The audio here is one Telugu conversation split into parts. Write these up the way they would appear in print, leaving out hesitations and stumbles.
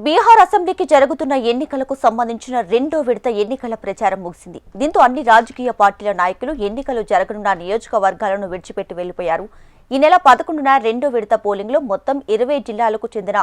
బీహార్ అసెంబ్లీకి జరుగుతున్న ఎన్నికలకు సంబంధించిన రెండో విడత ఎన్నికల ప్రచారం ముగిసింది. దీంతో అన్ని రాజకీయ పార్టీల నాయకులు ఎన్నికలు జరగనున్న నియోజకవర్గాలను విడిచిపెట్టి వెళ్లిపోయారు. ఈ నెల 11న రెండో విడత పోలింగ్లో మొత్తం 20 జిల్లాలకు చెందిన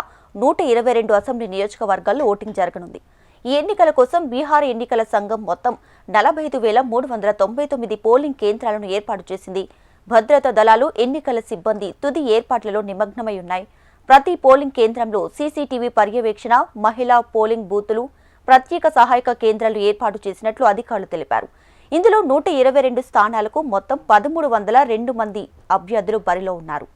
122 అసెంబ్లీ నియోజకవర్గాల్లో ఓటింగ్ జరగనుంది. ఈ ఎన్నికల కోసం బీహార్ ఎన్నికల సంఘం మొత్తం 45,399 పోలింగ్ కేంద్రాలను ఏర్పాటు చేసింది. భద్రతా దళాలు, ఎన్నికల సిబ్బంది తుది ఏర్పాట్లలో నిమగ్నమై ఉన్నాయి. ప్రతి పోలింగ్ కేంద్రంలో సీసీటీవీ పర్యవేక్షణ, మహిళా పోలింగ్ బూతులు, ప్రత్యేక సహాయక కేంద్రాలు ఏర్పాటు చేసినట్లు అధికారులు తెలిపారు. ఇందులో 122 స్థానాలకు మొత్తం 1302 మంది అభ్యర్థులు బరిలో ఉన్నారు.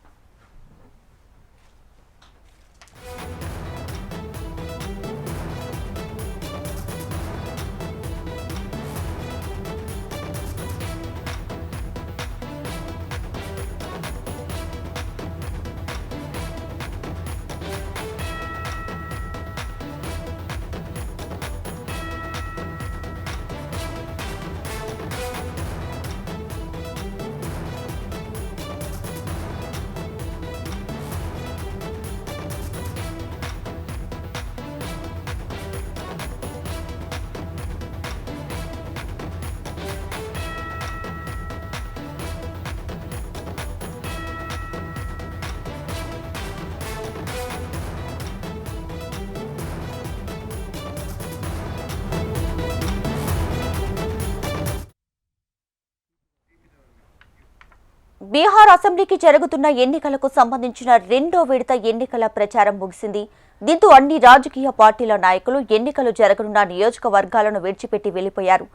బీహార్ అసెంబ్లీకి జరుగుతున్న ఎన్నికలకు సంబంధించిన రెండో విడత ఎన్నికల ప్రచారం ముగిసింది. దీంతో అన్ని రాజకీయ పార్టీల నాయకులు ఎన్నికలు జరగనున్న నియోజకవర్గాలను విడిచిపెట్టి వెళ్లిపోయారు.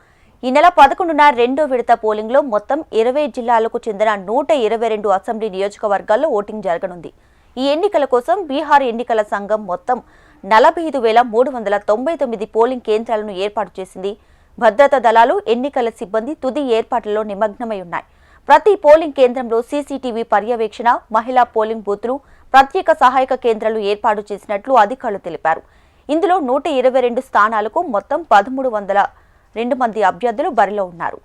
ఈ నెల 11న రెండో విడత పోలింగ్లో మొత్తం 20 జిల్లాలకు చెందిన 122 అసెంబ్లీ నియోజకవర్గాల్లో ఓటింగ్ జరగనుంది. ఈ ఎన్నికల కోసం బీహార్ ఎన్నికల సంఘం మొత్తం 45,399 పోలింగ్ కేంద్రాలను ఏర్పాటు చేసింది. భద్రతా దళాలు, ఎన్నికల సిబ్బంది తుది ఏర్పాట్లలో నిమగ్నమై ఉన్నాయి. ప్రతి పోలింగ్ కేంద్రంలో సీసీటీవీ పర్యవేక్షణ, మహిళా పోలింగ్ బూతులు, ప్రత్యేక సహాయక కేంద్రాలు ఏర్పాటు చేసినట్లు అధికారులు తెలిపారు. ఇందులో 122 స్థానాలకు మొత్తం 1302 మంది అభ్యర్థులు బరిలో ఉన్నారు.